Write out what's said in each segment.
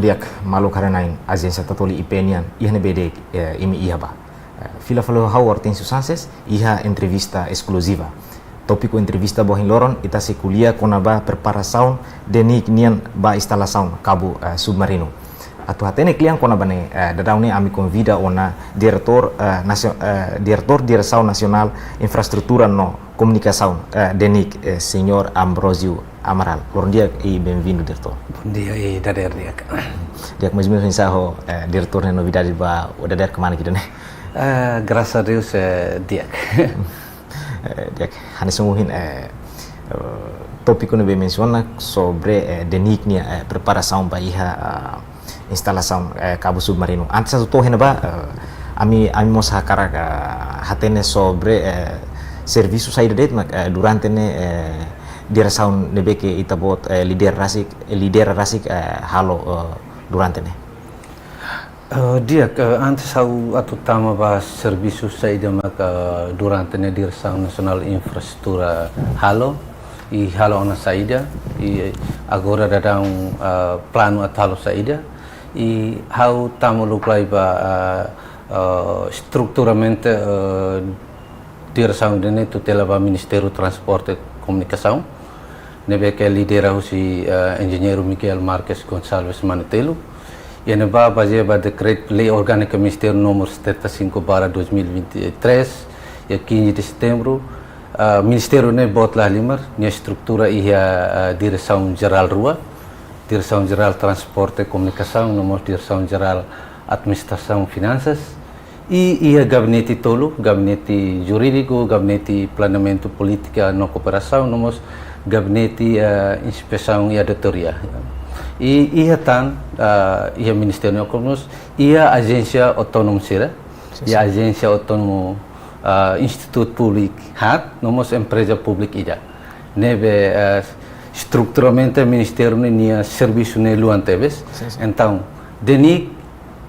diak malu karenain agência tatoli ipenian ihne bede imi iha ba. Fila falo hawar tem susanses iha entrevista exclusiva. Tópico entrevista bohin loron ita se kuliah konaba preparação de nian ba instalação cabo submarino. Atu hatene kliang konabane dadaune ami convida ona diretor Direção Nacional Infraestrutura no Comunicação DENIC, senhor Ambrosio Amaral. Bom dia e bem-vindo, diretor. Bom dia e dader dia. Diak mais menos mensaho diretor na novidade ba o dader kemana kita né? Graças a Deus dia. Diak hanes sungguhin tópico nebe menciona sobre DENIC nia preparação ba iha instalação cabo submarino. Antes satu tohen ba ami mos hakara hatene sobre serviço saída det durante ne direção nebe que itabot lidera rasik halo durante ne. Dia antes atu tama ba serviço saída maka durante ne direção nacional infraestrutura halo e halo ona saída e agora dadang plano atalo saída e how tamo luklay ba estruturamente direção dene tutela ba Ministério do Transporte e Comunicação nebe que lidera si engenheiro Miguel Marques Gonçalves Manetelo e neba baseado ba decreto lei orgânica Ministério número 75/2023 e 15 de setembro Ministério ne botlah limar nia estrutura ia direção geral rua Direção Geral Transporte e Comunicação, nomor Direção Geral Administração Finanças e ia gabinete tolo, gabinete jurídico, gabinete planeamento política no cooperação, nomor gabinete inspeção e auditoria. E ia tan ia Ministério Econômico, ia agência autônoma sira, ia agência autônoma Instituto Público hat, nomor empresa pública ida. Nebe estruturalmente o Ministério tinha serviço ne luan tebes. Então, DENIC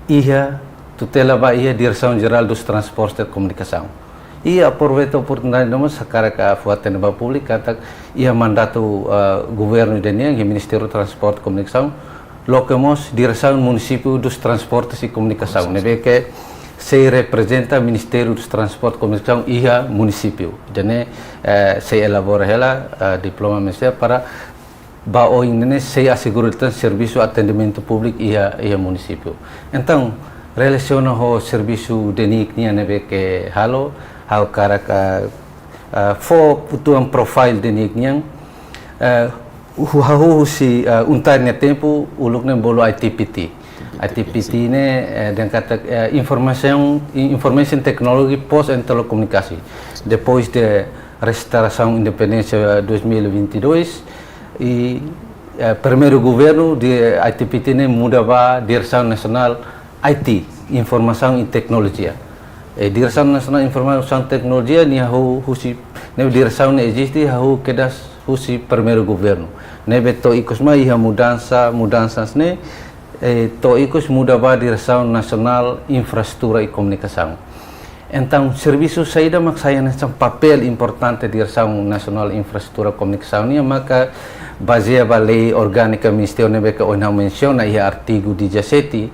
ia tutela ba ia Direção Geral dos Transportes e Comunicação. E aproveita a oportunidade de nós sacar a fuatena ba pública tak ia mandato governo DENIC e Ministério do Transporte e Comunicação locamos Direção Município dos Transportes e Comunicação. Nebe que se representa o Ministério dos Transportes e Comunicação e o município. Jadi se elabora ela diploma ministerial para bahwa ini se assegurarkan serviço atendimento público e o município. Então, relaciona o serviço DENIC ni nebe que halo hau karaka fo putuan profile DENIC ni si untarnya tempo uluk nem bolo ITPT. ITPT ini dan kata information technology post and telecomunicação. Depois de restauração independência 2022 e primeiro governo de ITPT ini muda ba Direção Nacional IT, Informação e Tecnologia. Direção Nacional Informação e Tecnologia ni husi direção ne existe kedas husi primeiro governo. Nebe to ikosma iha mudanças ne to ikos muda ba Direção Nacional Infraestrutura e Comunicação. Então, serviço saída maksaya nessa papel importante Direção Nacional Infraestrutura e Comunicação ni maka baseado ba lei orgânica Ministério nebe que ona menciona ia artigo 17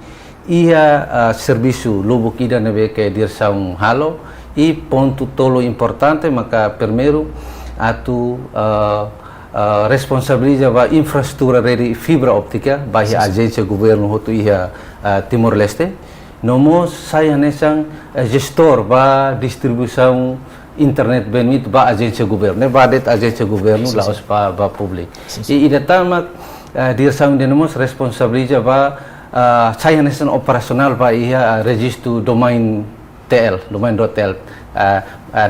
ia serviço lubo kida nebe que Direção halo e ponto tolo importante maka primeiro atu responsabiliza ba infraestrutura rede fibra óptica bagi agência governo hotu ia Timor Leste nomor saya nesang gestor ba distribuição internet bandwidth ba agência governo ba det agência governo laos ba public e ida tamak direção de nomor responsabiliza ba saya nesang operasional ba ia registro domain TL domain.tl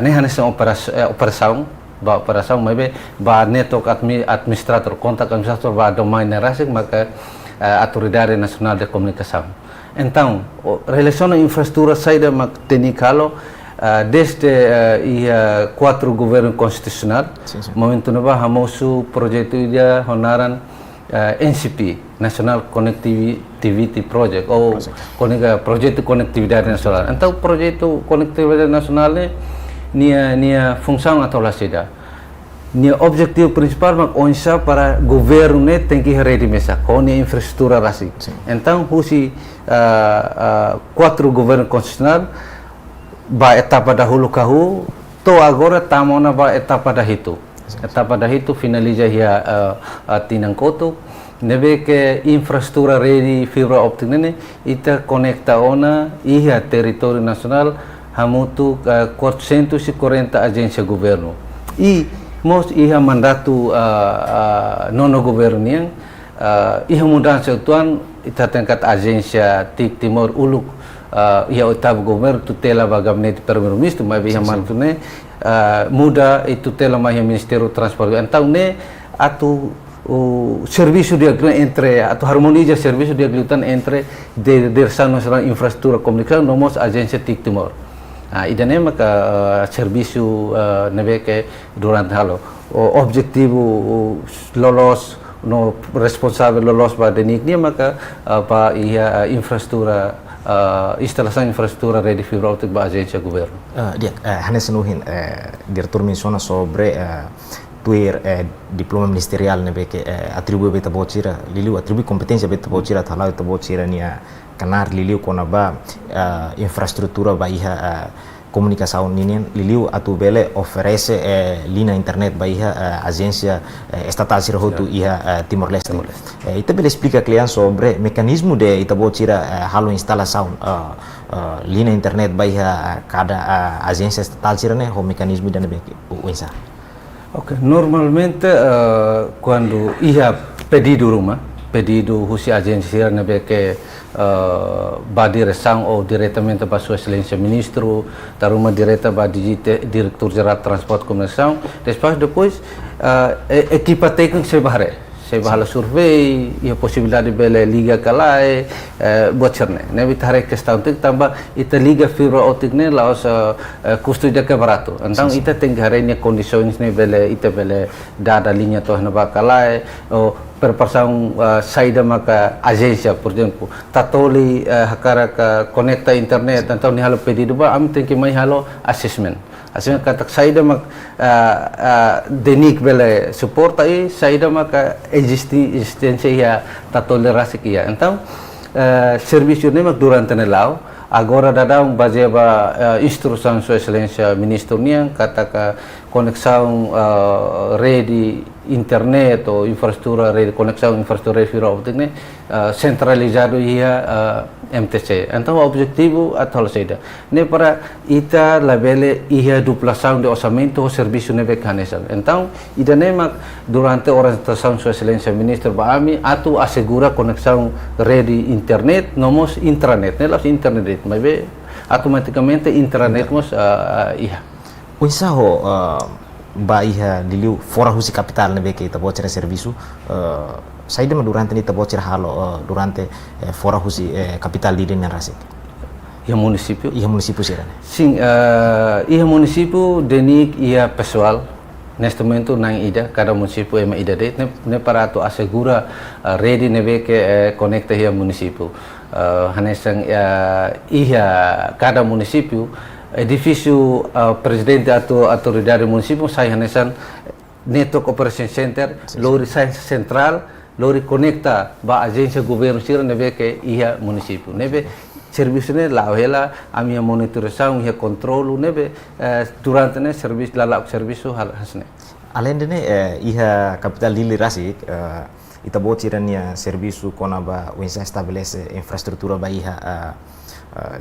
nehanesang operação ba operação maybe ba network administrator kontak administrator ba domain rasik maka autoridade nacional de comunicação. Então, relação à infraestrutura saída mak tenikalo desde quatro governo constitucional momento nova hamosu projeto dia honaran NCP National Connectivity Project ou projeto conectividade nacional. Então, projeto conectividade nacional nia função atau lasida Nia objetivo principal mak onsa para governo ne tem que ready mesa com a infraestrutura rasi. Então, husi quatro governo constitucional ba etapa dahulu kahu to agora tamona ba etapa dahito. Etapa dahito finaliza hia tinang koto nebe ke infraestrutura ready fibra optik nene ita conecta ona ia território nacional hamutu 440 agência governo. E mos iha mandato nono governo niang iha mudança tuan ita tingkat agência tik timor uluk iha oitavo governo tutela ba gabinete primeiro-ministro mas iha mantune muda e tutela mais Ministério do Transporte. Então ne atu o serviço de entre atau harmoniza serviço de aglutan entre Direção Nacional Infraestrutura Comunicação nomos agência tik timor. Idane maka serviço nebe que durante halo o objetivo lolos no responsável lolos ba denik ni maka pa ia infraestrutura instalação infraestrutura rede fibra óptica ba agência governo. Dia Hannes Nuhin diretor menciona sobre tuir diploma ministerial nebe que atribui beta bocira liliu atribui competência beta bocira thalau beta bocira nia kanar liliu konaba infraestrutura baiha comunicação ninian liliu atu bele oferece linha internet baiha agência estatal sirhotu iha Timor Leste. Ita bele explica cliente sobre mecanismo de ita bocira halo instalação linha internet baiha cada agência estatal sirane ho mecanismo dan beke uinsa. Ok, normalmente quando ia pedido rumah, pedido husi agência nebe que ba direção ou diretamente para sua excelência ministro, da rumah direta ba diretor geral transporte comunicação, depois equipa técnica se bahare. Saya bahala survei, ia possibilidade bele liga kalai bocerne. Nebi tarik ke setahun tu tambah ita liga fibra optik ne laos custo jaga barato. Então ita tenggare ni condições ne bele ita bele dada linha toh na bakalai o perpassão saída maka agência, por exemplo, tatoli hakara ka conecta internet, então ni halo pedido ba am tem que mai halo assessment. Asing kata saída mak denik bele support aí saída mak existência ia ta tolerância que ia. Então serviço ne mak durante nelau agora dadang baseaba instrução sua excelência ministro niang kata ka conexão rede internet ou infraestrutura rede conexão infraestrutura fibra óptica ne centralizado ia MTC. Então o objetivo atau saída ne para ita labele ia duplicação de orçamento o serviço ne mecanismo. Então ida ne mak durante orientação sua excelência ministro baami atu assegura conexão rede internet nomos intranet ne las internet mas automaticamente intranet mos ia. Uinsa ho ba iha diliu fora husi capital nebe que ita bocera serviço saída ma durante ni ita bocera halo durante fora husi capital di den rasik Ia município sira. Sim, ia município denik ia pessoal neste momento nang ida cada município ema ida det ne para tu assegura rede nebe que conecta ia município hanesang ia cada município edifício presidente atau autoridade município saya hanesan network operation center lori science central lori conecta ba agência governo sira nebe que ia município nebe serviço ne la hela a minha monitorização e controle nebe durante ne serviço la serviço hasne além de iha capital Lili Rasik ita bocirania serviço konaba uinsa estabelece infraestrutura ba iha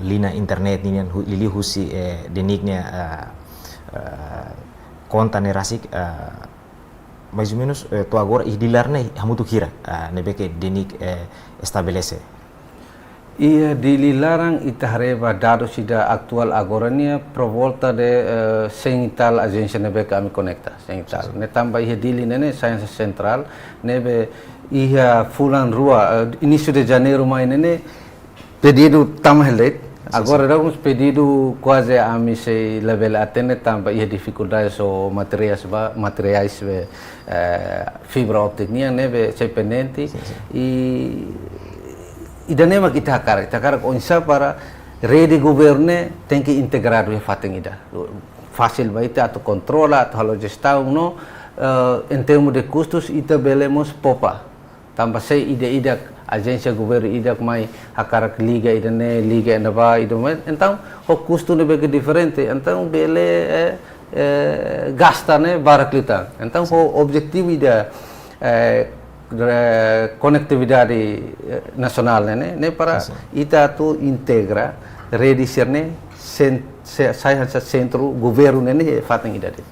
linha internet ni lili husi denignya conta ne Rasik mais ou menos to agora ihdilar ne hamutu kira nebe que denig estabelece ia dililarang itahareba dados sida aktual agora nia por volta de sengital agência nebe kami conecta sengital ne tambah ia dili nene science central nebe ia fulan rua início de janeiro mai nene pedido tamhelet agora damos pedido quase a mi se level atene tambah ia dificuldades o materiais fibra óptica nia nebe se pendente e danema kita hakar onsa para rede governo tem que integrar o fating ida fácil baita atau controla atau halo gestão no em termos de custos, ita belemos popa. Tambah saya ida agência governo ida mai hakarak liga ida ne liga anda ba ida mai. Então o custo ne bege diferente. Então bele gasta ne baraklita. Então o objetivo ida conectividade nacional ne para ita tu integra redisirne saya centro governo ne fatang ida de.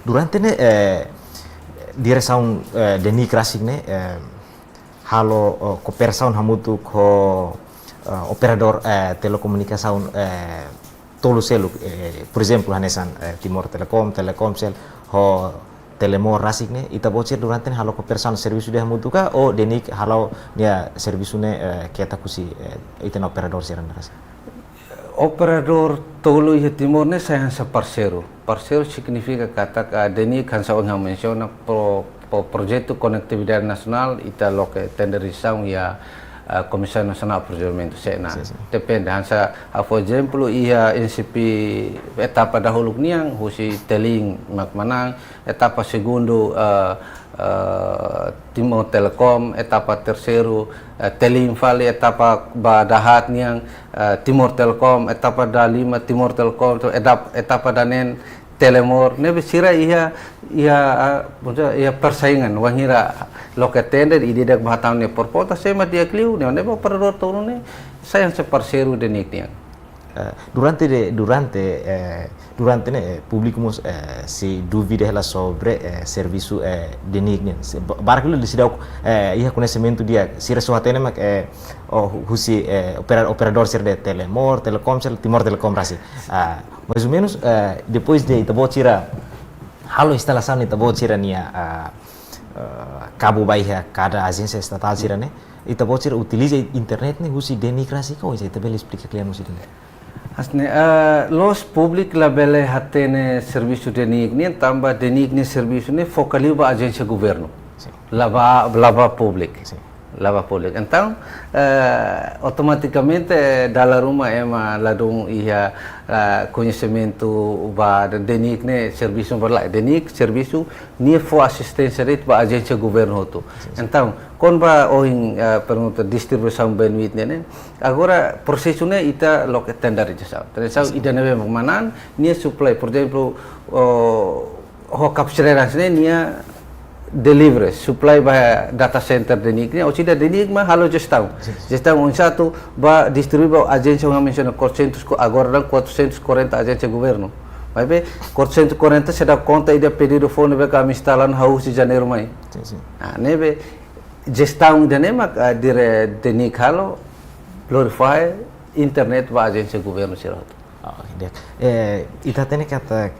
Durante ne direção de Nikrasik ne halo cooperação hamutu ko operador telecomunicação tolo selu por exemplo hanesan Timor Telkomsel ho Telemor Rasik ne ita bocor durante halo cooperação serviço de hamutu ka o denik halo dia serviço ne kita kusi ita operador seran ras operador tolo ia Timor ne saya hansa parceiro significa kata denik hansa orang menciona pro projeto conectividade nacional ita loke tenderização ia Komisi Nasional Perjalanan Sena. Depende hansa por exemplo ia NCP etapa dahulu niang husi teling makmanang etapa segundo Timor Telekom etapa terceiro teling vale etapa badahat niang Timor Telekom etapa da 5 Timor Telekom etapa danen Telemor nebe sira ia persaingan wangira lokatender ididak bahatang ne porpota sema dia kliu ne nebe operador tolo ne sayang separceiro de nikniang durante ne publicamos se dúvida ela sobre serviço de nikniang barakulu decidau ia conhecimento dia sira suatene mak husi operador ser de Telemor Telkomsel Timor Telekom rasi mais ou menos depois de Itabocira halo instalação Itabocira nia cabo baia cada agência estatal sira ne Itabocira utiliza internet ne husi de Nikrasik ou isso também explica claro isso asne los public labele hatene serviço de nikni tambah de nikni serviço ne focaliu ba agência governo lava public lava public então automaticamente dalam rumah ema ladung ia conhecimento ba denik ne serviço berla denik serviço ni for assistência rate ba agência governo tu então kon ba oing pergunta distribuição bandwidth ne agora processo ne ita lok tender já ida nebe manan ni supply por exemplo ho captureran ne nia delivery supply by data center denik ni ocida denik ma halo gestão um satu ba distribuir ba agência yang menciona 400 agora dan 440 agência governo vai ver 440 se dá conta ida pedido fone be kami instalan haus di janeiro mai nebe gestão de nema dire denik halo glorify internet ba agência governo sirot ita tene kata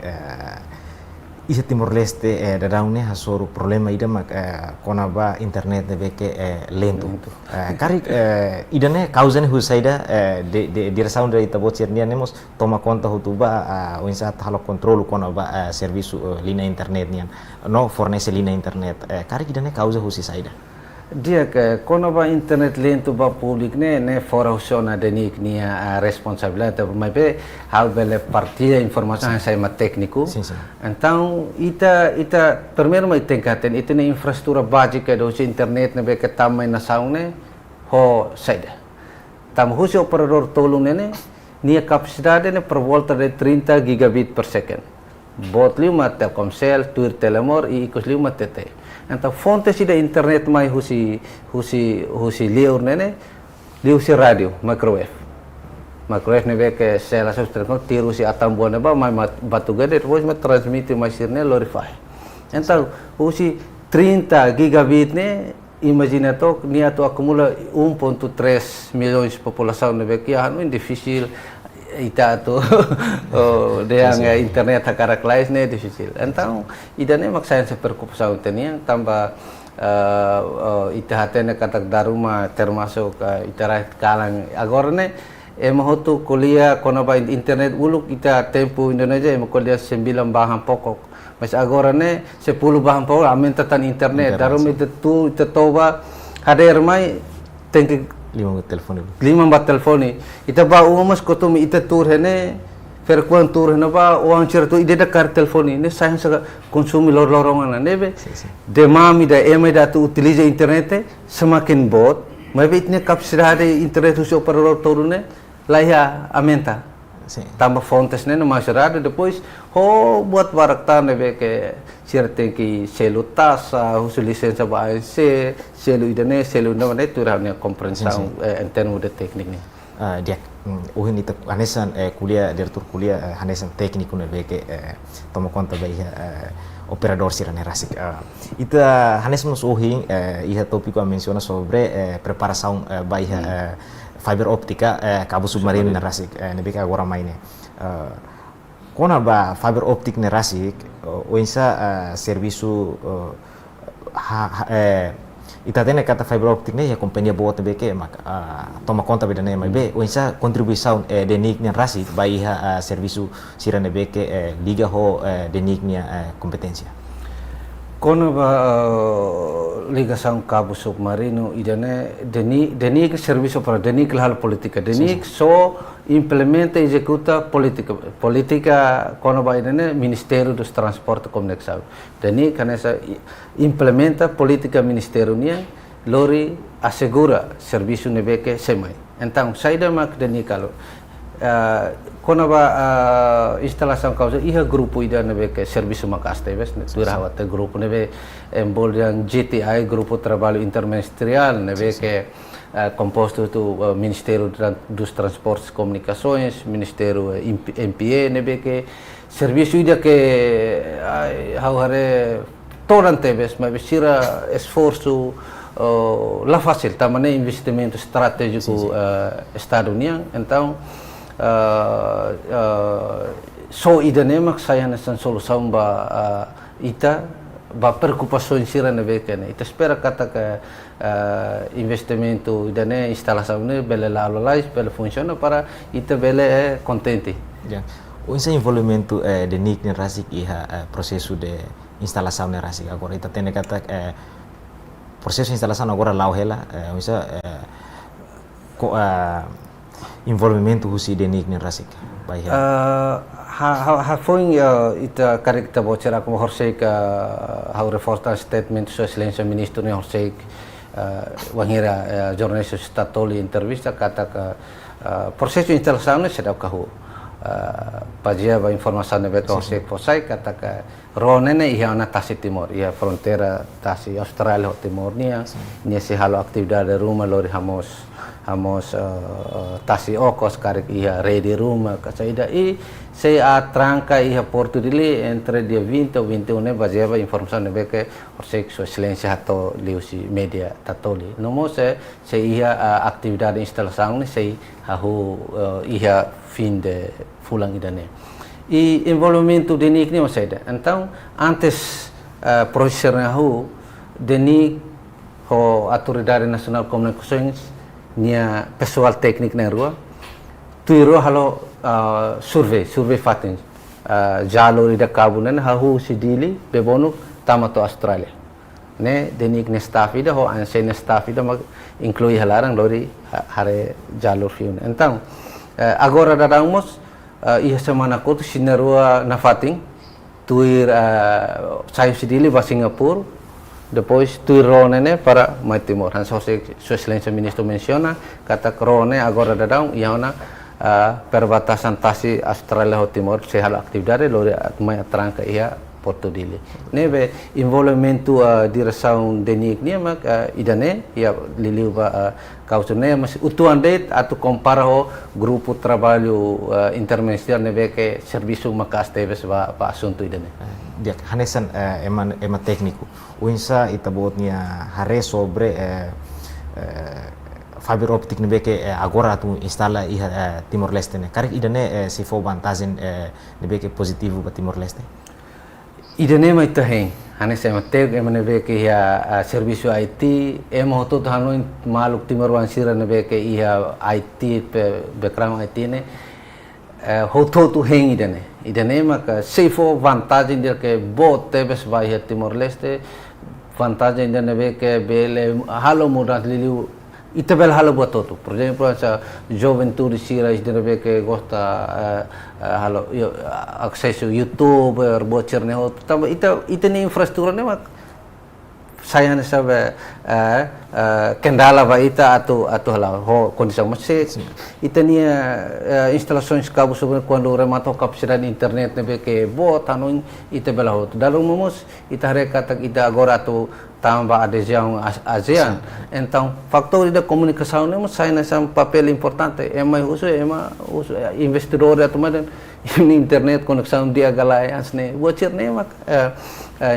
Isa Timor Leste dadaune hasoro problema ida mak konaba internet debe ke lento. Kari idane kauzane husaida de direção da Itabocir nia nemos toma conta hutuba o insat halo control konaba serviço linha internet nia no fornece linha internet. Kari idane causa husaida. Dia ke konaba internet lento ba public ne fora usona denik nia responsabilidade mas be hal bele partilha informação saya ma técnico então ita primeiro mai tingkaten ita ne infraestrutura básica do internet ne be ke tamai na saung ne ho saida tam husi operador tolong ne nia capacidade ne per volta de 30 gigabit per second bot 5 Telkomsel tur Telemor e ikos 5 TT então fonte da internet mai husi liur nene liur si radio microwave nebe ke sela subscription tiru si atam bona ba mai batu gede depois me transmite mais sirne lorify então husi 30 gigabit ne imagina to nia to acumula 1.3 milhões de população nebe que é difícil ita tu yang internet hakarak lais ne difícil então idane maksayan se preocupação tenia tambah ita hatene katak daruma termasuk ita kalang agora ne emohotu kuliah konaba internet uluk ita tempo Indonesia kuliah 9 bahan pokok mas agora ne 10 bahan pokok amin tatan internet darum itu toba hadir mai tengki 5 telefoni ita ba umas kotum ita tur hene per quanto na ba uang certo ide da kar telefon ini saya sa konsumi lorongan nebe de mami da ema da tu utiliza internet semakin bot mas itne capacidade internet uso operator ne lá ia aumenta tambah fontes ne no masyarakat depois buat barakta nebe ke certa que selo tasa uso licença ba ANC selo idane selo na ne tu ranya compreensão em termos de técnica dia uhin itu hanesan kuliah direktur kuliah hanesan teknik una beke toma conta baik operador sirane rasik itu hanes nos uhin iha tópico a menciona sobre preparação baik fiber óptica cabo submarino na rasik ne beke agora maine kona ba fiber optic ne rasik o insa serviço ita tene kata fiber optic ne ya companhia boa também que toma conta beda ne mas be o insa contribuição de niknya rasi bai serviço sirane be que liga ho de niknya competência kono ba ligação cabo submarino idane denik serviço para denik hal politika denik so implementa e executa politika kono ba idane Ministério dos Transportes e Comunicação denik kanesa implementa politika ministério nia lori assegura serviço nebeke semai então saída mak denik kalau kono ba instalação causa iha grupo ida nebeke serviço makaste ves turawat grupo nebe emboldan GTI grupo trabalho interministerial nebeke composto do Ministério dos Transportes e Comunicações, Ministério MPE, nebeke serviço ida que hare torante ves mas besira esforço lá fácil tamane investimento estratégico Estado União então so idanemak saya nasan solução ba ita ba preocupações sira na bekene ita espera kata que investimento idane instalação ne bele la lais bele funciona para ita bele contente o esse envolvimento de nik ne rasik iha processo de instalação ne rasik agora ita tene kata processo de instalação agora lá hela envolvimento husi denik ne rasik bai ha foi ita karekta bocera como horsek ha reporta statement so excelência ministro ne horsek wangira jornalista statoli entrevista kata ka processo de instalação ne sedap kahu pajia ba informação ne beto horsek posai kata ka ronene iha na tasi timor iha frontera tasi Australia timor nia se halo atividade rumah lori hamos tasi okos karek iha ready rumah kasaida se atranca iha Porto Dili entre dia 20 ou 21 baseava informação ne beke orsek sua excelência hato liusi media tatoli nomo se iha atividade instalação ne se hahu iha fim de fulang idane e envolvimento de nik ni masaida então antes projeto hu de nik ho autoridade nasional komunikasi nia pessoal técnico na rua tuiro halo survey fatin jalo ida kabunan hahu sidili bebonu tamato Australia ne denik ne staff ida ho anse staff ida mag inclui halarang lori hare jalo fiun então agora dadamos iha semana ko sinarua na fatin tuir sai sidili ba Singapura depois tuirone para Mai Timor han sua excelência ministro menciona kata krone agora dadang iana perbatasan tasi Australia ho Timor se hal atividade lori mai tranca ia Porto Dili nebe envolvimento direção denik ni mak idane ia liliu ba kausune mas utuan det atau compara ho grupo trabalho interministerial nebe ke serviço makas teves ba assunto idane dia hanesan ema técnico o insa itabotnya hare sobre fiber optic ne beke agora tu instala iha Timor Leste ne karek idane se for vantagem ne beke positivo ba Timor Leste idane mai tahen hanesa mateg emane beke ia serviço IT emo to hanu maluk Timor wansira ne beke ia IT background IT ne hoto tu heng idane maka se for vantagem dia ke bot tebes vai Timor Leste vantagem dia ne beke bele halo mudah liliu ita bel halo buat itu. Por exemplo, essa juventude sira isdene que gosta halo accesso YouTube, bocor ne ho. Tambah ita ni infrastruktur ne mak saya ne sabe kendala ba ita atau hala ho kondisi masih ita ni instalações cabo sobre quando rematou capacidade internet ne que bota no ita bel ho. Dalam momos ita rekata ita agora atau tambah adesão ASEAN. Então, fator da comunicação é um papel importante. É mais uso investidor atau mana internet conexão dia galaians ne. Bocor ne mak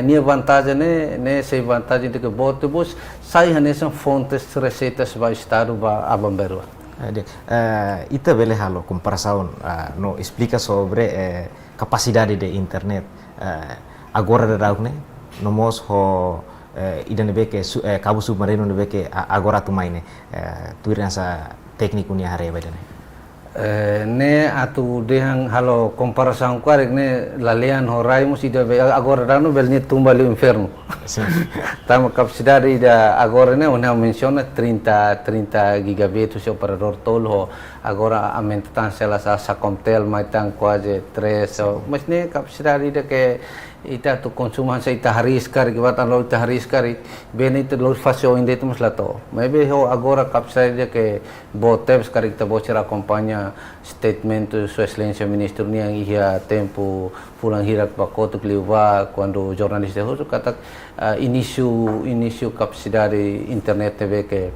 ni vantagem ne sei vantagem de que bota bus sai são fontes receitas vai estado ba abamberwa. Ita bele halo comparação no explica sobre capacidade de internet agora da ne nomos ho ida nebe ke cabo submarino nebe ke agora tu maine tu rasa teknik unia hare badane ne atu dehang halo comparação quarek ne lalean horai mus ida agora dano bel ne tumba le inferno tama capacidade ida agora ne una menciona 30 gigabit o operador tolo agora aumentan selas asa comtel maitang quase 3 mas ne capacidade ida que ita tu konsuman sa ita hariskar gibatan lo ita hariskar bene ita lo fasio inde tu muslato maybe ho agora kapsai que boteps kar ita bocera acompaña statement su excelencia ministro ni ang ihia tempo pulang hirak pakoto kliwa quando jornalis de hoso katak início capacidade internet teve que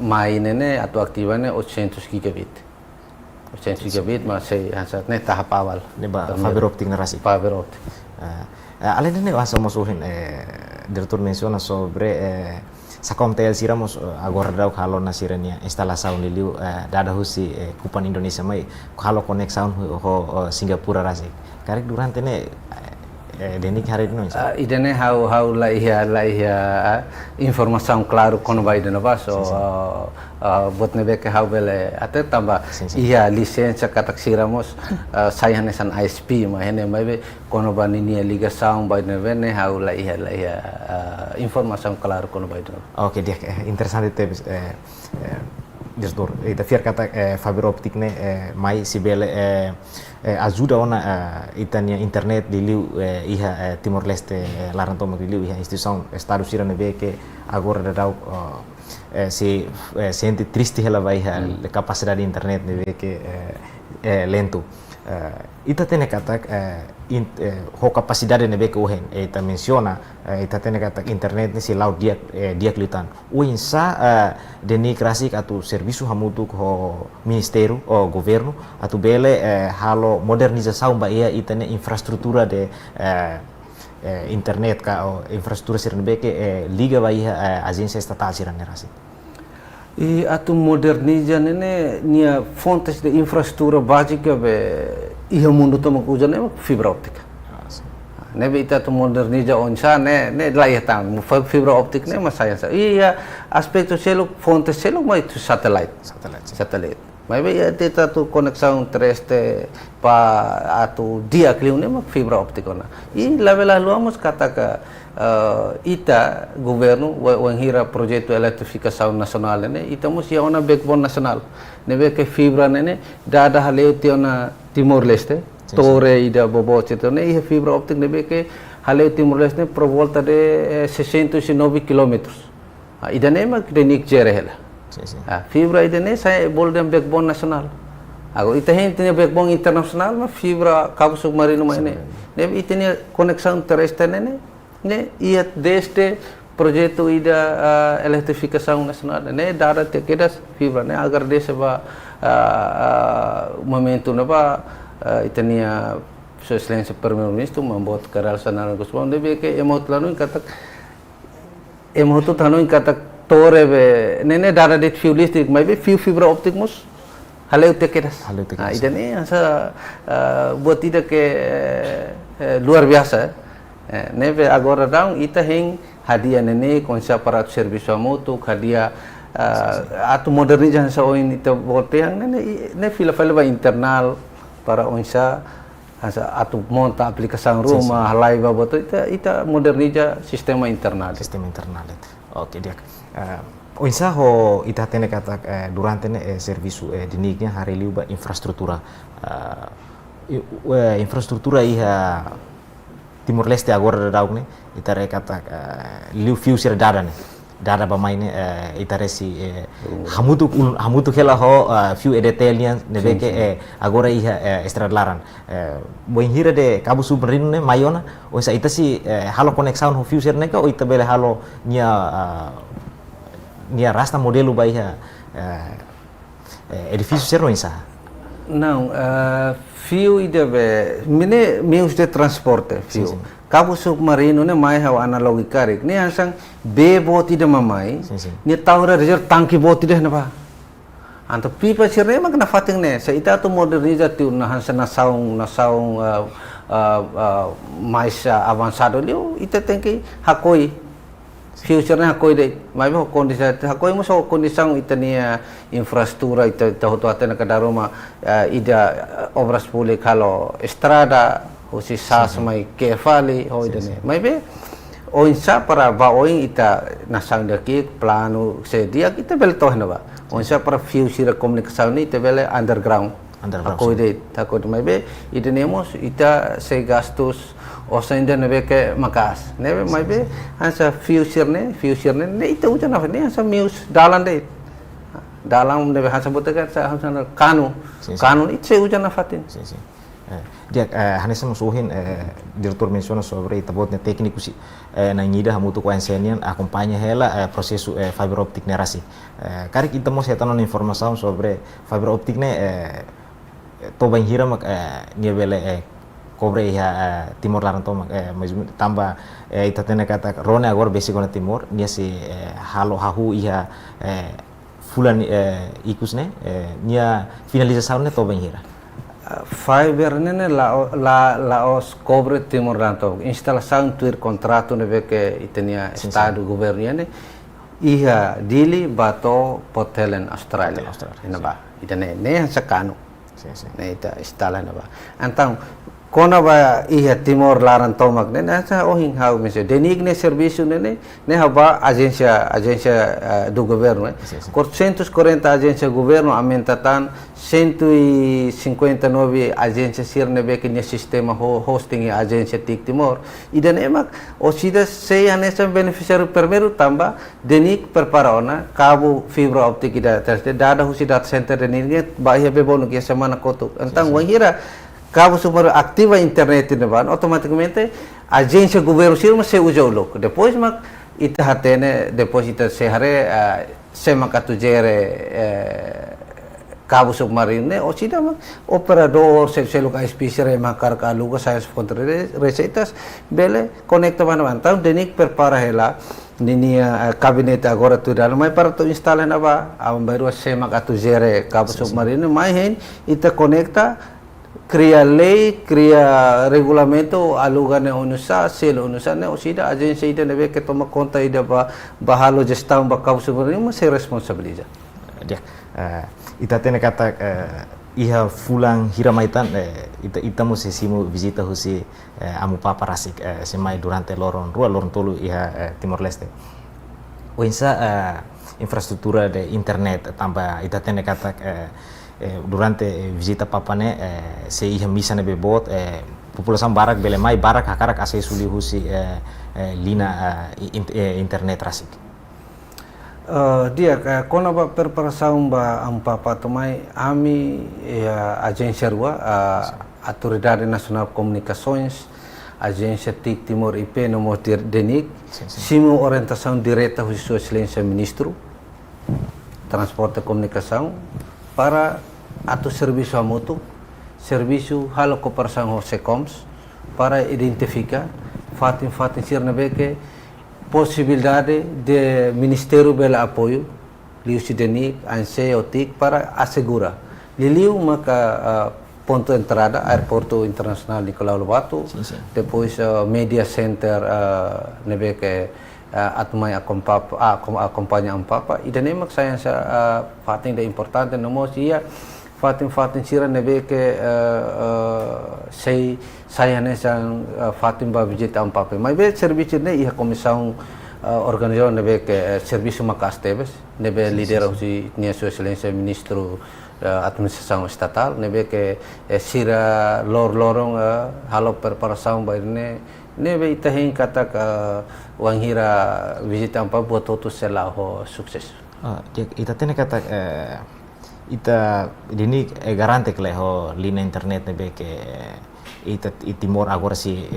mainene atau aktivane 800 gigabit 800 gigabit masih hansat ne tahap awal ne ba fiber optic narasi fiber optic. Além de nós somos o diretor menciona sobre Sakomtel siramos agora dau kalau na sirania instalação de liu dada husi kupan Indonesia mai kalau conexão ho Singapura rasi karek durante ne denik hari ini idene how la ia informação claro kono vai de nova so bot nebe que how bele até tamba ia licença katak siramos saya nesan ISP ma hene mai kono bani ni ligação vai nebe ne how la ia informação claro kono vai de nova. Oke dia interessante tebis diretor ita fiar kata fiber optic ne mai sibele ajuda ona itania internet di liu iha Timor Leste larantoma di liu iha instituição estado sira nebe que agora dau se sente triste ela vai a capacidade de internet nebe que lento ita tene kata ho capacidade nebe que ohen ita menciona ita tene kata internet ni si lau dia klitan uinsa deni krasik atau serviço hamutu ho ministério o governo atau bele halo modernização ba ia itane infraestrutura de internet ka o infraestrutura sirnebe que liga ba ia agência estatal sirnerasi. E atu moderniza nene nia fontes de infraestrutura básica be ia mundo toma kuja ne fibra óptica. Nebe ita tu moderniza onsa ne la ia tam fibra óptica ne masaya sa. Ia aspecto selo fontes selo mai tu satellite. Mai be ita tu conexão terrestre pa atu dia kliu ne fibra óptica na. E level luamos kata ka ita governo wanghira projeto eletrificação nacional ne ita mus ya ona backbone nacional nebe ke fibra ne dada haleu tiona Timor Leste torre ida bobo cetone ne fibra optic nebe ke haleu Timor Leste por volta de 609 km ida ne mak denik jere hela fibra ida ne sai bolden backbone nacional agora ita hen tinha backbone internacional ma fibra cabo submarino ma ne nebe ita ne conexão terrestre ne ia deste projeto ida eletrificação nacional ne dada te kedas fibra ne agar desse ba momento ne ba itania Sua Excelência Primeiro-Ministro membuat keralasan gosbon de ke emot lanu kata emot tanu kata tore be ne dada det fiu listrik mai be fiu fibra optik mus haleu te kedas ida ne asa buat ida ke luar biasa neve agora dão ita heng hadia nene konsa para serviço amoto hadia atu modernização sa oin ita boteng ne fila internal para onsa atu monta aplicação rumah halai baboto ita moderniza sistema internal itu oke dia Oinsa ho ita tene kata durante ne servisu dinignya hari liuba infrastruktura infrastruktura iha Timor Leste agora da daug ne ita re kata liu future dada ne dada ba mai ne ita resi hamutu kela ho few edetelian ne beke agora iha estradlaran boin hira de Cabo Submarino ne maiona oinsa ita si halo conexão ho future ne ka o ita bele halo nia rasta modelo baia edifício serão isso? Não, fio e deve meios de transporte fio. Cabo Submarino ne mai hau analogi karik ne hansang be bot ide mamai ne taura reser tangki bot ide na ba anta pipa sirne mak na fating ne sa ita to modernizatiu na hansa na saung mais avançado liu ita tengki hakoi future na hakoi de mai ho kondisi hakoi mo so kondisang itania infrastruktura ita hoto atena kadaroma ida obras publik halo estrada o si sas mai kefali ho idane mai be o insa para ba oin ita nasang daki plano sedia kita bel toh na ba o insa para future komunikasi ni ita bel underground hakoi de hakoi mai be idenemos ita se gastos o sa inda nebe ke makas nebe mai be hansa future ne ita uja na ne hansa mius dalan de dalam nebe hansa botakan sa hansa kanu itu uja na fatin dia Hanessa musuhin diretor menciona sobre tabotnya técnico si na ngida hamutu ko ensenian acompanha ela processo fiber optic nerasi kari kita mo setano informação sobre fiber optic ne to banhira mak nia bele cobre ya Timor Laranto mas tamba ita tena kata rone agora basic na Timor nia si halo hahu iha fulan ikus ne nia finalização ne to banhira fiber nene laos cobre Timor Laranto instalação tuir contrato nebe ke itenia estado governo ne iha dili bato potelen Australia ina ba itane ne sakano ne ita instala na ba antang kona ba iha Timor Laranto mag ne nasa ohing hau mese denig ne serviço ne haba agência do governo 440 agência governo aumentatam 159 agência sirne be que sistema hosting agência tik Timor ida ne mag o sida se anesa beneficiário primeiro tamba denig preparaona cabo fibra optic ida dada husi data center denig ba iha be bonu que semana koto antang wahira Cabo Submarino ativa internet ne ban automaticamente agência governo sirma se usa o loco depois mak ita hatene depois ita se hare se makatujere Cabo Submarino ne o sida mak operador se luka spesial makar ka luka science control receitas bele conecta ban tau denik prepara hela ninia kabinet agora tu dalam mai para tu instala na ba am baru se makatujere Cabo Submarino mai hen ita conecta cria lei, cria regulamento, alugan na unusa, selo unusa na usida, agência ida nebe que toma conta ida bahalo gestão ba Cabo Submarino, mas é responsabiliza. Dia, ita tene kata iha fulang hiramaitan ita mo sesimu visita husi amu papa rasik semai durante loron tolu iha Timor Leste. Oinsa infrastruktura de internet tambah ita tene kata durante visita papane se iha misa ne bebot população barak bele mai barak hakarak ase suli husi lina internet rasik dia kona ba preparação ba ampapa tomai ami agência rua autoridade nacional de comunicações agência TIC Timor IP no motir denik simu orientação direta husi sua excelência ministro transporte e comunicação para atau serviço a moto, serviço halo cooperação com Secoms para identificar fatin sirna beke possibilidade de Ministério bela apoio liu sidenik anse otik para asegura liu maka ponto entrada aeroporto internacional Nicolau Lobato depois media center nebeke atmai acompanha ampapa e daí mak saya fatin da importante nomos ia fatin sira nebe que sei saya ne sang fatin ba visita ampapa mas be serviço ne ia comissão organizou nebe que serviço macas teves, nebe lidera hoje nia sua excelência ministro administração estatal, nebe que sira lorong halo preparação bairne nebe itahin kata wanghira visita ampa buat totu sela ho sukses. Ita tene kata ita dini garante kle ho linha internet nebe que ita timor agora si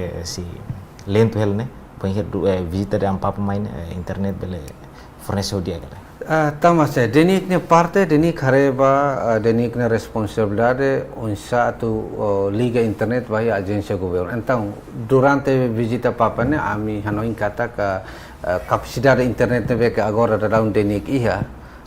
lento helne penghir visita de ampa pemain internet bele fornece dia kale. Tamas denik ne parte denik hareba denik ne responsabilidade unsa tu liga internet vai agência governo. Então durante visita papa ne ami hanoin kata ka capacidade internet ne que agora dalam denik iha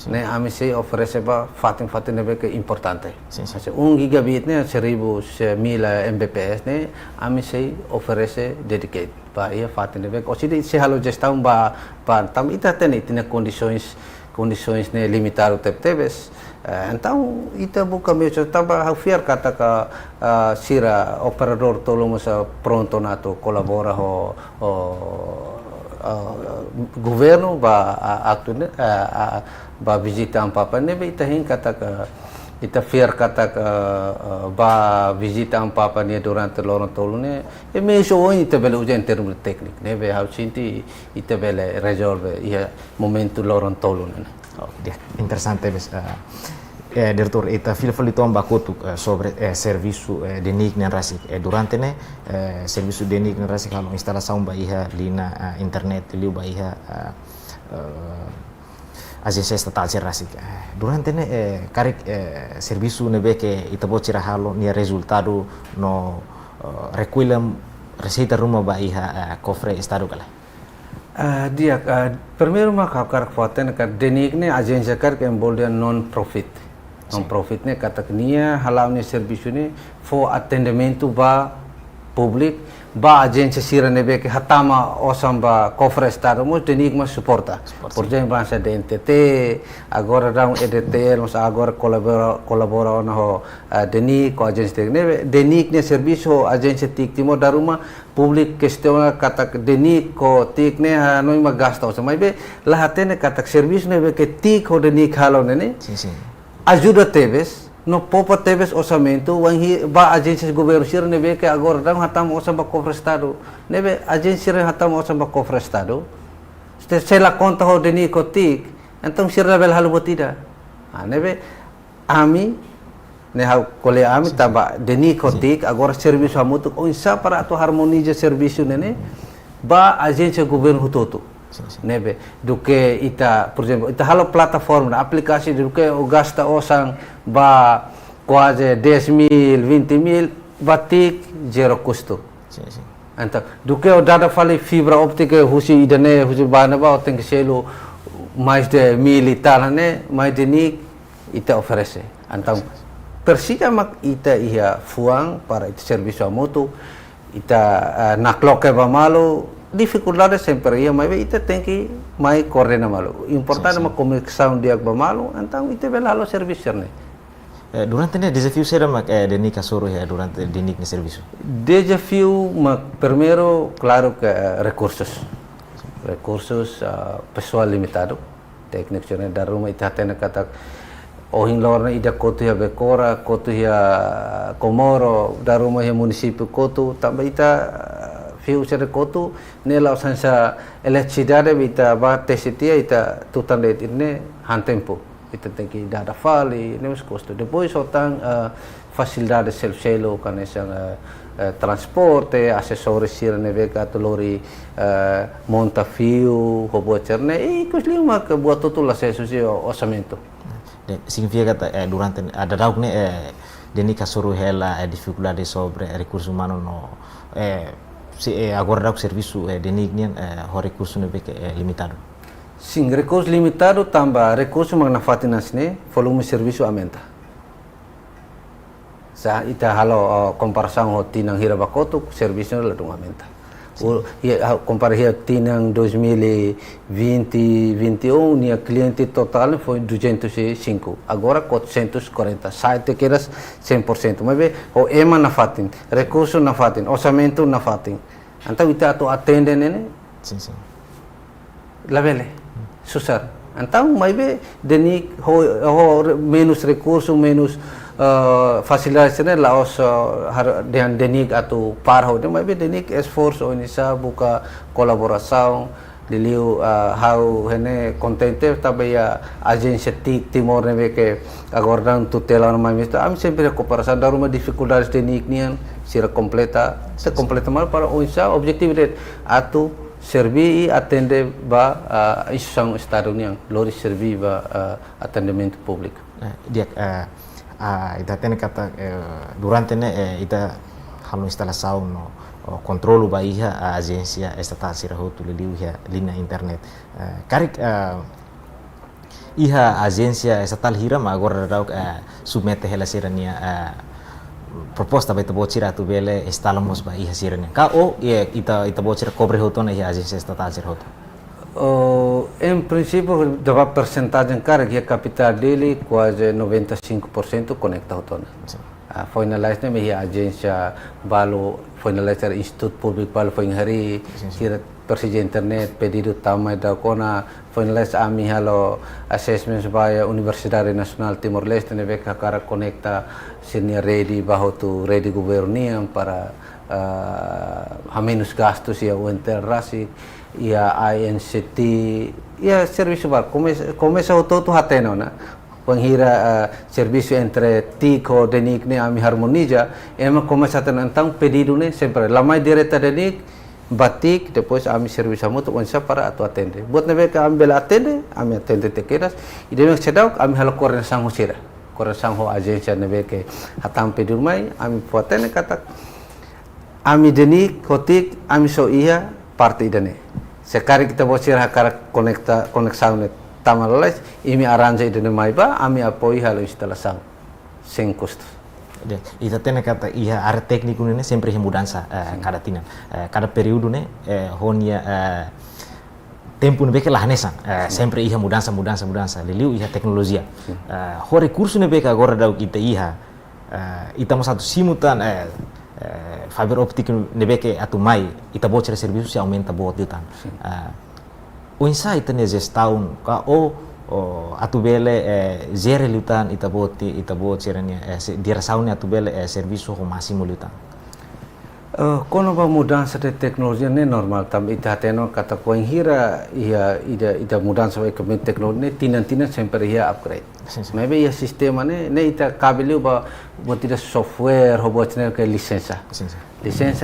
ne ami sei oferece ba fatin ne que importante. Sim. 1 gigabit ne 1000 mbps ne ami sei oferece dedicate ba ia fatin ne que osidi se halo gestão ba tam ita tene condições ne limitado teves então ita buka meio tamba hafiar kata ka sira operador tolong sa pronto nato colabora ho governo ba actune ba visita ampapa nebe ita hin kata ka ita fiar kata ka ba visita ampapa ne durante lorong tolune e meio o ita bele uja in termos técnico nebe how sinti ita bele resolve ia momento lorong tolune. Dia interessante diretor ita fil itu ambakutu sobre serviço de NIC nem rasik durante ne serviço de NIC nem rasik kalau instalação baiha lina internet liu baiha agência estatal rasik durante ne karik serviço ne be que ita bocira halo nia resultado no recuilam receita rumah baiha cofre estado kala. Dia primeiro uma kakar foten ka denik ne agência kar que emboldia non profit ne kata nia halau ne serviço ne for atendimento ba public ba agência sira ne be que hatama osam ba cofre estado mo denik mas suporta por exemplo bangsa DNTT agora dão EDTL mas agora colabora no denik com agência ne denik ne serviço agência tik timo daruma public questão kata denik ko tik ne hanoi magasta osam mai be lahatene kata serviço ne be que tik ho denik halo ne Sim. ajuda teves no popa teves orçamento ba agências governo sira nebe que agora dão hatam osam ba cofre estado nebe agência hatam osam ba cofre estado se la conta ho deni kotik então sira bel halu botida nebe ami ne ha kole ami taba deni kotik agora serviço amutu onsa para tu harmoniza serviço nene ba agência governo hutoto. Nebe do que ita por exemplo ita halo plataforma na aplikasi do que o gasta osang ba quase 10.000 20.000 batik zero custo. Sim. Então do que o dada fale fibra óptica husi idane husi bana ba tem que selo mais de 1.000 e tal né mais de ni ita oferece. Então persika mak ita ia fuang para ita serviço a moto ita nakloke ba malo dificuldade sempre ia mas ita tem que mais coordena malo importante uma comunicação dia ba malo então ita belalo serviço né. Durante ne desafio será mak deni kasoro ya durante deni ne serviço. Desafio mak primeiro claro que recursos pessoal limitado técnico ne da rumah ita tena kata ohin lorna ida kotu ya bekora kotu ya Komoro da rumah ya município kotu tambah ita fiu sere kotu nela sansa eletricidade ita ba tesitia ita tutan det ne han tempo ita tem que dar fali ne os custo depois otang facilidade self-selo kan esang transporte assessores sira ne vega tolori monta fio robo cerne e kuslima que buat tutul acesso si orçamento. Significa que durante ada daug ne deni kasoro hela dificuldade sobre recursos humanos no agora dá o serviço de NIC o recurso não é limitado. Sim, recurso limitado também recurso magna fatinas ne volume serviço aumenta. Sa ita halo comparação ho tinang hira bakoto serviço ladung aumenta. Compara hira tinang 2020-21 nia cliente total foi 205 agora 440 sai te queras 100% mas o ema na fatin recurso na fatin orçamento na fatin então ita to atende nene sim labele susar. Então, maybe denik menos recurso, menos facilidades né laos dengan denik atau parho, maybe denik esforço inisa buka kolaboração diliu how hene contente tabaya agência Timor nebe que agora não tutela no mais am sempre cooperação da uma dificuldades denik nian sira completa se completa mal para inisa objetivo de atu servir e atender ba instituição Estado União, lori servir ba atendimento público. Dia ita tene kata durante ne ita halu instalação no controlo ba iha a agência estatal sirahotu liu iha linha internet. Karik iha agência estatal hiram agora rau submete hela sirania proposta ba ita bocira tu bele instalamos ba iha sirania. Ka ita bocira cobre hotona iha agência estatal sirahotu. Em princípio, dava percentagem cara que a capital dele quase 95% conecta hotona. Finalize ne a agência balu finalize instituto público balu foi hari kira persija internet pedido tamai da kona finalize ami halo assessments by Universidade Nacional Timor Leste ne beka cara conecta sini ready bajo tu ready governiam para a menos gastos e o interrasi e a INCT e a serviço bar começa o todo hateno na penghira serviço entre TICO denik ne ami harmoniza ema começa tentang pedido ne sempre lamai direta denik batik depois ami serviço muito onsa para atu atende buat nebe ka ambil atende ami atende tekeras e demek sedau ami halo koordinasi hosira koordinasi ho agência nebe ke hatam pedido mai ami potene kata ami denik kotik ami so iya parte idane sekali kita bocor hakar conexão ne tamalais imi arranja idane mai ba ami apoio halo instalação sem custos. Ita tene kata iha área técnico ne sempre mudança cada tina cada período ne honia tempo ne beke lahnesa sempre iha mudança liliu iha tecnologia ho recurso ne beke agora dau kita iha ita satu simultan fiber optic ne beke atu mai ita bocor serviço se aumenta bot ditan o insight ne gestão ka atu bele zere lutan ita bot serania dirasaune atu bele serviço ho máximo lutan kono ba mudança de tecnologia ne normal tam ita teno kata ko hira ida mudança ba equipment tecnologia ne tinan sempre ia upgrade maybe ia sistema ne ita kabeliu ba botida software ho botne ke licença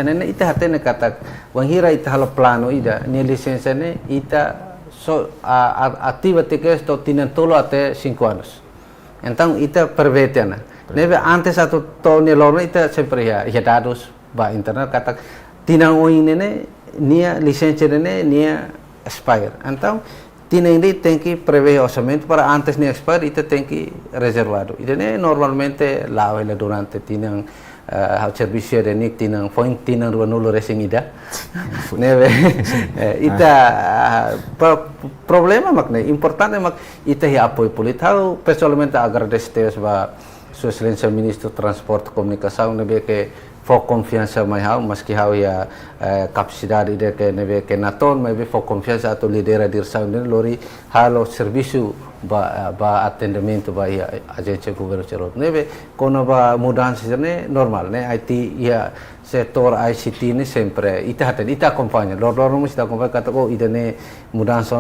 ne ita hatene kata ko hira ita halo plano ida ne licença ne ita ativa tekesto tinan tolo até 5 anos. Então ita pervetena. Neve antes atau tahun lalu ita sempre ia dados ba internet kata tinan oin ne nia licença ne nia expire. Então tinan ini tem que prever orçamento para antes nia expire ita tem que reservado. Ita ne normalmente lá ela durante tinan serviço de nik tinang point tinang rua nulo racing ida neve ita problema makne importante mak ita hi apoio político pessoalmente agradecer ba sua excelência ministro transporte comunicação nebe que for confiança mai hau maski hau ya capacidade ide que nebe que naton nebe for confiança atau lidera dirsau ne lori halo serviço ba atendimento ba agência governo cerot nebe kono ba mudança ne normal ne IT ya setor ICT ne sempre ita acompanha lor mesti acompanha kata ko idane mudança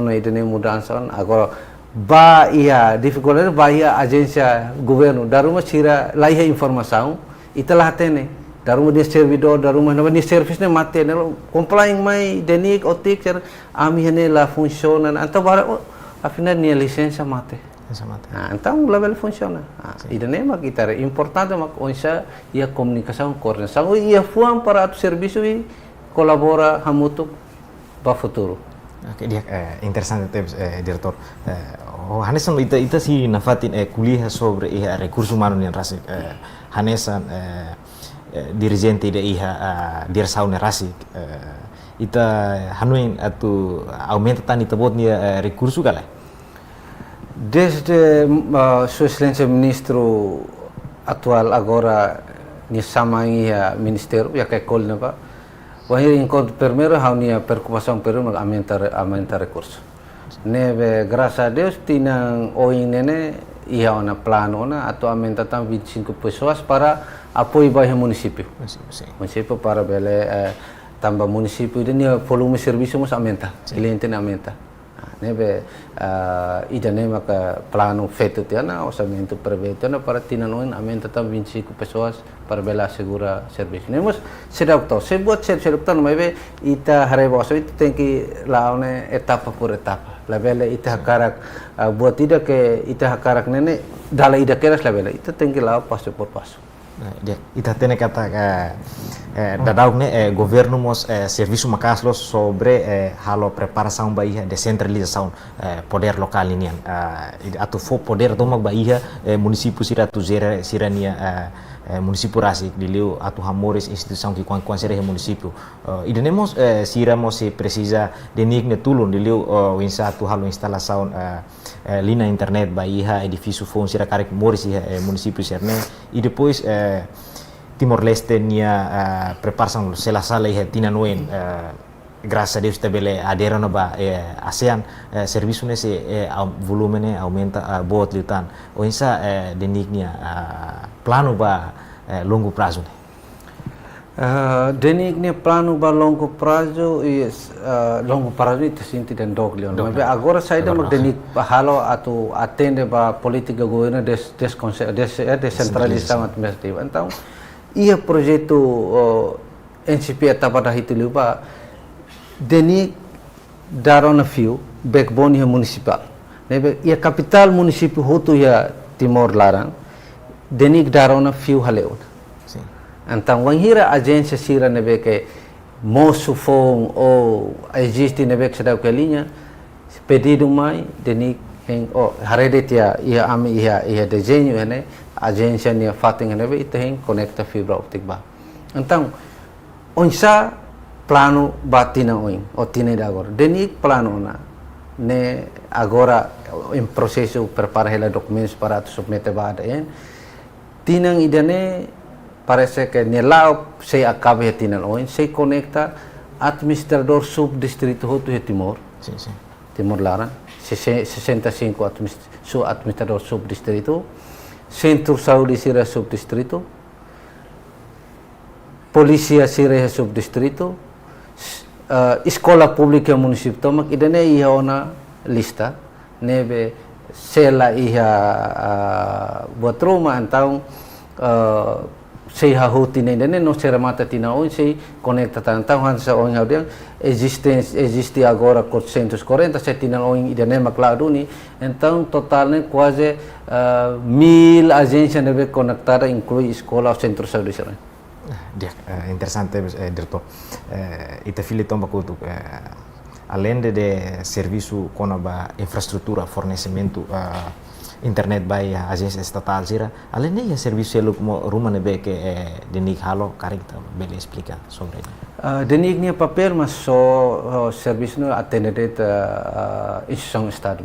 agora ba ia dificuldade ba ia agência governo daruma sira laiha informação ita latene daruma dia servidor daruma nova ni service ne mate ne complying mai denik otik ami hene la funciona anta bara afinal nia licença mate. Então level funciona. Idane mak kita importante mak onsa ia comunicação coordenação ia fuam para o serviço e colabora hamutu ba futuro. Oke, dia interessante diretor. Hanesan ita si nafatin kuliah sobre recursos humanos yang rasik. Hanesan dirigente de iha dirsaune rasik. Ita hanuin atu aumenta tani tabot nia recurso kala. Desde Sua Excelência Ministro atual agora ni sama ia ministério ya que colna ba. Wahir encontro primeiro haunia preocupação primeiro aumenta recurso. Neve, graças a Deus, tinham oin nene ia ona plano na atualmente tam 25 pessoas para apoio bairro município. Sim. Município para bele tambah município ini volume serviço mus aumenta, cliente aumenta. Neve ida ne maka plano feito tiana orçamento previsto na para tinanoin aumenta tam 25 pessoas para bela segura serviço. Nemos sedap se buat sedap tan mai ita hareba so itu tem que lá one etapa por etapa. La bela ita hakarak buat tidak ke ita hakarak nene dala ida keras la bela ita tem que lá passo por passo. Ita tem kata dadau ne governo mos serviço macaslos sobre halo preparação Bahia descentralização poder lokal ini atu fo poder domak Bahia município siratu sirania município Rasik diliu atu hamores instituição que quan sere município idenemos siramos se precisa de nigne tulun diliu winsa atu halo instalação linha internet Bahia edifício fon sira karek moris município serne e depois Timor-Leste nia preparação sela sala e tina noen graças a Deus tabele adera ba ASEAN serviço nesse volume ne aumenta bot liutan o insa denignia plano ba longo prazo ne denignia plano ba longo prazo itu sinti dan dog leon mas agora saída mag denig halo atau atende ba politika governo descentralização administrativa então ia projeto NCP etapa dah itu lupa denig darona fio backbone ia municipal nebe ia capital município hotu ia Timor Larang denig darona fio haleu então wanghira agência sira nebe que moço fom ou existe nebe que sedau que linha pedido mai denig haredet ia ami ia desenho né agência nia fating nebe iteng conecta fibra optik ba então onsa plano batina oin o tine agora denik plano na ne agora em processo prepara hela documentos para submeter ba ada tinang idane parece que ne lao se acabe tinan oin se conecta administrador subdistrito hotu Timor Timor Larang 65 administrador subdistrito Centro Saúde sira subdistrito, Polícia sira subdistrito, Escola Pública Município Tomak, idane ia ona lista, nebe sela ia buat rumah então sei hahuti idane no sera mata tina on sei conecta então hansa on haudiang existe agora 440 tina on idane makladuni então totalnya quase 1000 agências nebe conectada inclui escola centro saúde sira. Dia interessante Dirto ita fili tomba kutu além de serviço com a infraestrutura fornecimento internet by agência estatal sira além de serviço elo como rumah nebe que denig halo karita bele explica sobre ele denig nia papel mas so serviço no atendente instituição estado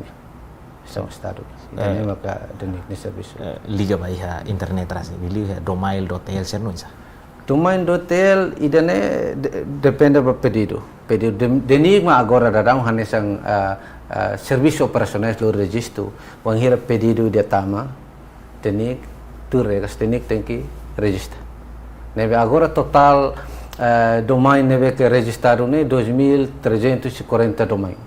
ini maka denig ni serviço liga by internet rasi bili domain hotel serno isa domain hotel idane depende do pedido denig ma agora dadang hanesang serviço operacional do registro wanghira pedido de tama denig tu regas denig tem que registrar neve agora total domain neve que registrado ne 2340 domain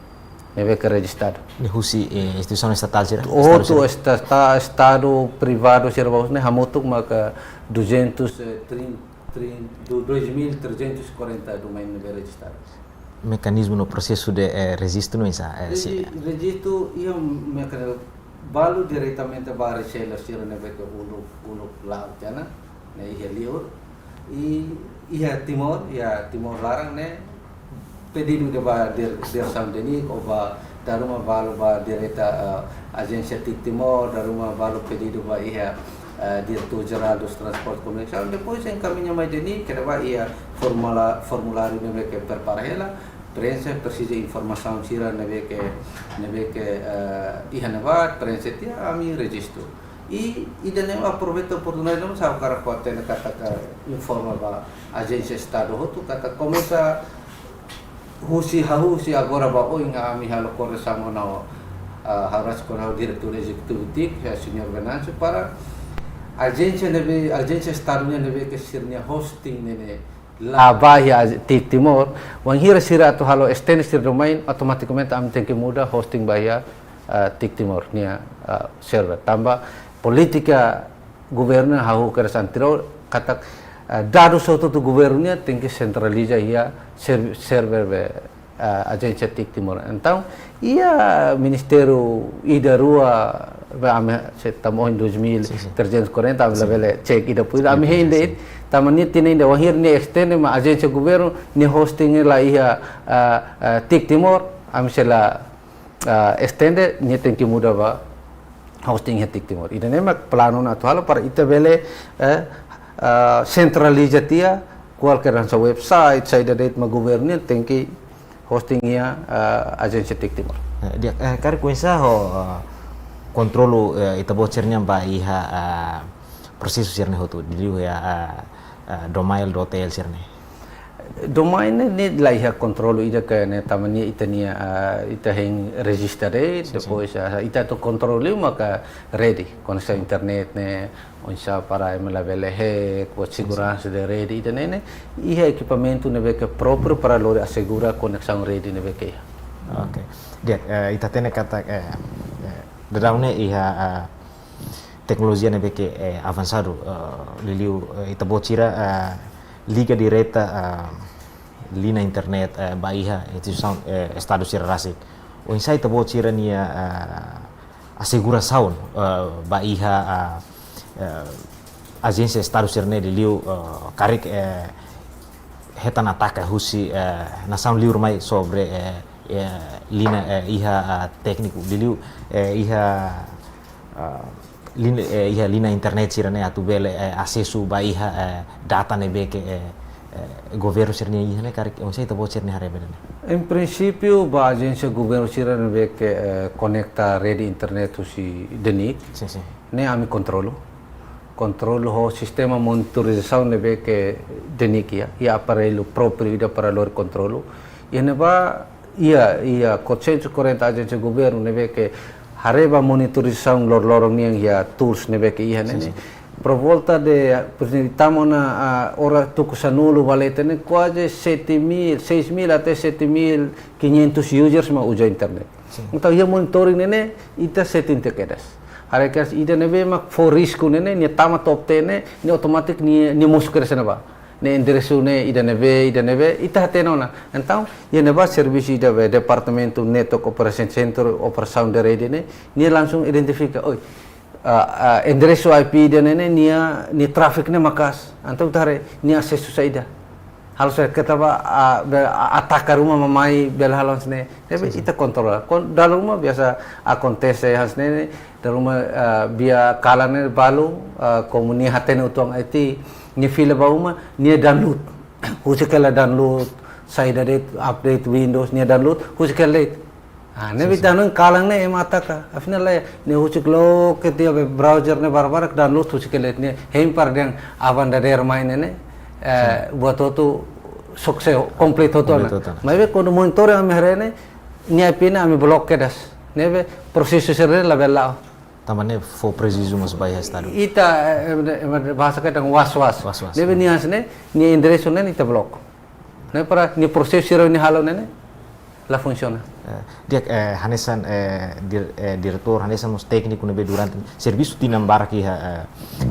neve que registrado ni husi instituição estatal sira outro estado privado sira ne hamutuk maka 2340 domain neve registrados mecanismo no processo de registro não isa registro ia mecanismo balu diretamente para reseller sira neve que ulu laut jana ne ia liur ia Timor Larang ne pedido de ba direção denik ou ba daruma balu ba direta agência Timor daruma balu pedido ba ia diretor geral dos transportes comercial depois encaminha mais denik que ba ia formulário neve que prepara ela prensa precisa informação sira neve que ia nevat prensa tia ami registro e idane aproveita a oportunidade não sabe cara pode kata informa ba agência estado hotu kata começa husi agora ba o inga ami halo koresamo na haras ko na diretor executivo ya senior Venancio para agência estadunya nebe ke sirnya hosting nene la bahia tik Timor wan hira sira to halo extend sir domain automaticamente am tem que muda hosting bahia tik Timor nia server tambah politika governo hahu keresantiro kata dados soto tu governo tem que centraliza ia server be agência tik Timor então ia ministério ida rua ame setamo em 2340 ame labele check ida puida ame hende tamani tinende wahir ni extend ma agência governo ni hosting la ia tik Timor ame sela extend ni tem que muda ba hosting tik Timor ida nema plano na to para ita bele centraliza tia qualquer sa website sa ida date ma governo tem que hosting ia agência tik Timor dia kari kuensa ho kontrolu ita bocernya ba iha prosesu sirne hotu diliu ya domail.tel sirne domain ni la iha kontrolu ida ka ne tamani itania ita heng registrare depois ita to kontrolu maka ready koneksi internet ne onsa para emlavele he com segurança de rede ita ne iha equipamento ne que próprio para lor assegura conexão rede ne que okay dia ita tene kata dadaune iha teknologi ne beke avançado liliu ita bocira liga direta lina internet ba iha itu sound estado sirrasik o insai ita bocira nia assegura sound ba iha agência estado sirne liliu karik hetan ataka husi na sound liur mai sobre lina iha tekniku liliu iha lina internet sirane atu bele acesso ba iha data ne beke governo sirne iha ne karik onse ita bocir ne hare bedane em princípio ba agência governo sirane beke conecta rede internet usi denik sim ne ami controlo ho sistema monitorização ne beke denik ia aparelho próprio ida para lor controlo ia ba ia consenso corrente agência governo ne beke hareba monitorização lorong niang ya tools ne beke ia ne por volta de estamos na hora tukusanulu valete ne quase 6.000 até 7.500 users ma uja internet então ia monitoring ne ita setting te kedas harekas ida ne be mak for risk ne ni tama top 10 ni automatic ni musuh keresana ba ne endereço ne ida neve ita hatenona então ia neva serviço ida be departamento network operation center operação de rede ne ni langsung identifica oi endereço IP ida ne ni traffic ne makas então tare ni acesso saida hal saya kata ba attacker rumah mamai bel halons ne ita kontrol dalam rumah biasa acontece hasne dalam rumah biar kalane balu komuni hatene utuang IT ni fila bauma ni download husikala download saida date update windows ni download husikala ne bitanun kalang ne emata ka afna la ne husiklo ke dia browser ne barbar download husikala ne hem par deng avan da der main ne buat tu sukses komplit hoto na mai kono monitor am herene ni apina am block kedas ne proses server la bella tamane for preciso mas bayar estado ita bahasa kadang was ne ni hasne ni endereço ne ita block ne para ni proses server ni halo ne la funciona dia hanesan diretor hanesan mus teknik ne durante serviço tinam baraki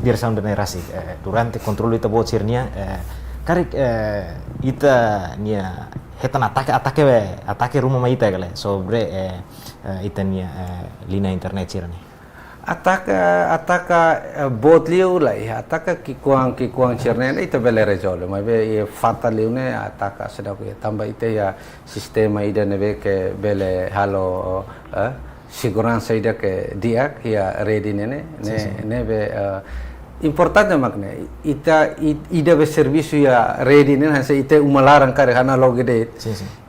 direção de nerasi durante controle ita bocirnia karik ita nia hetan atake rumah mai ita gale sobre ita nia lina internet sirani ataka bot liu la ataka kikuang cerne ita bele resolve mai be fatal liu ne ataka sedap ya tambah ita ya sistema ida ne be ke bele halo segurança ida ke dia ya ready ne be importante makna ida be serviço ya ready ne hanse ita umalarang kare hana logide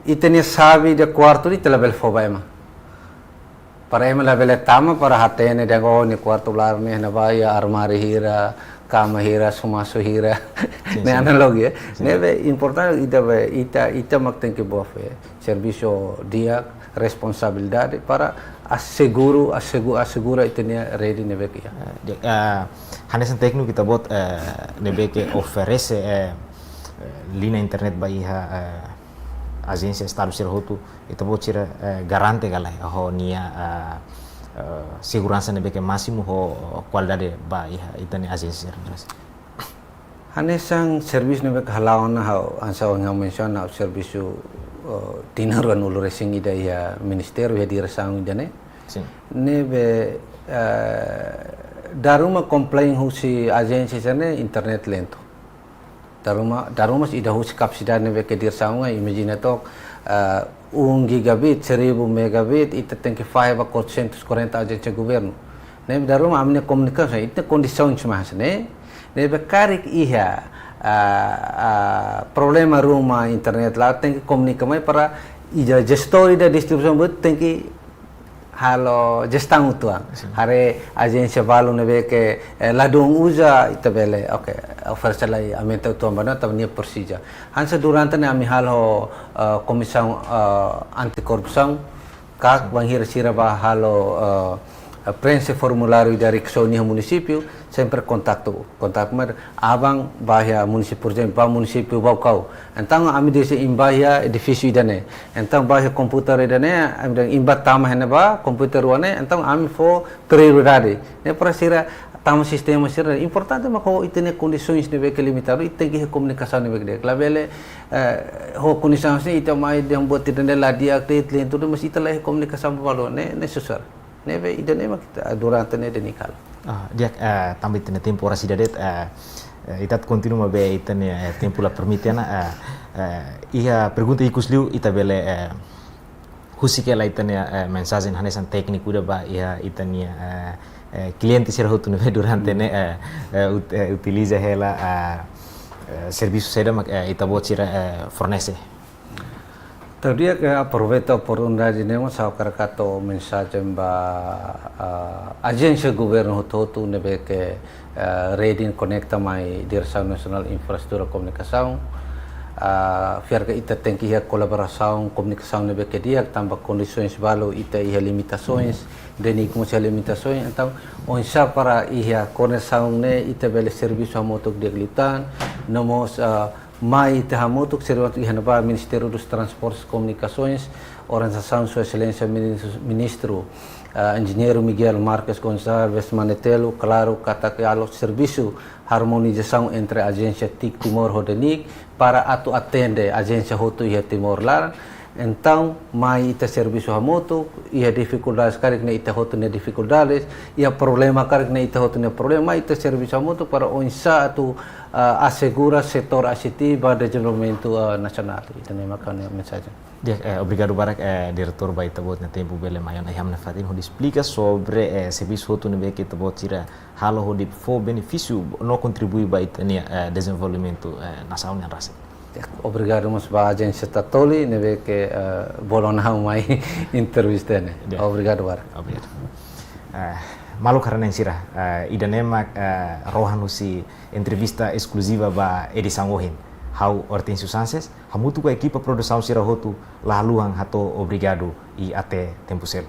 ita ne sabe de quarto ita level fobaima para ema level tama para hatene dengo ni quarto lar ne na ba ya armari hira cama hira, sumaso hira, né analogia. Neve importante ita mak tem que boa fé, serviço dia, responsabilidade para assegura itenia rede neve que. Hanesan técnico kita buat nebe que oferece linha internet baiha agência Estado Serhotu itu buat cira garante galai ho nia segurança nebe que máximo ho qualidade baiha itani agência. Hanesan serviço nebe que halawan na ansa nga mention na serviço tinaruan ulo resing ida ya ministério ya direção ida ne. Sim. Nebe daruma complain husi agência sana internet lento. Daruma ida husi capacidade nebe que direção imagina to 1 gigabit, 1000 megabit, ita tem que fiber 440 agência governo. Nebe daruma amne comunicação, ita condição mas ne. Nebe karik iha problema rumah internet lá tem que comunicar mais para ida gestor da distribuição tem que halo gestão tuang hare agência valo nebe que ladung usa itabele okay oferta lai aumenta tuang bana tabnia persija hansa durante ne ami halo comissão anti corrupção kak banghir siraba halo preenche formulário dari Kesonia município sempre contato mer abang bahia município por exemplo município Baucau então ami desse imbahia edifício idane então bahia komputer idane ami imbat tama hene ba komputer wane então ami fo prioridade ne para sira tama sistema sira importante mako itene condições de que limitado e tem que comunicação de que labele ho condições ita mai de buat idane la dia akte lento mas ita la comunicação valor ne necessário neve idane mak durante ne denikal dia também tem tempo ora sidadet itat continua be itane tempo la permitena ia pergunta ikusliu itabele husike la itane mensagem hanesan técnico da ba ia itania cliente será hotu neve durante ne utiliza ela serviço seda mak itabo tira fornece. Tadi que aproveita a oportunidade de nós ao carcato mensagem ba agência governo todo nebe que rede conecta mai direção nacional infraestrutura comunicação fiar que ita tem que ia colaboração comunicação nebe que dia tambah condições balu ita ia limitações deni como se limitações então onsa para ia conexão ne ita bele serviço a moto de glitan namos mai terremoto será renovado Ministério dos Transportes e Comunicações, Organização Sua Excelência Ministro Engenheiro Miguel Marques Gonçalves Manetelo, claro, katakialo serviço harmonização entre a agência TIC Timor Rodenik para atender a agência Hotu e Timor Lar. Então, mai ita serviço a moto, ia dificuldades karik na ita hotu na dificuldades, ia problema karik na ita hotu na problema, ita serviço a moto para onsa atu assegura setor ACT para desenvolvimento nacional. Itu nih makanya mensagem. Obrigado Barak, diretor ba itabot na tempo bele mayon ayam na fatin ho explica sobre serviço hotu nebe que itabot tira halo ho de for benefício no contribui ba itania desenvolvimento nacional na rasa. Obrigado mas ba agência Tatoli nebe que bolona mai entrevista ne. Obrigado Barak. Obrigado. Malu karena yang sirah, idanema rohan usi entrevista exclusiva ba edição Wohin. Hau Hortensio Sanches, hamutu com a equipa produção sirah hotu laluang hato obrigado e até tempo selo.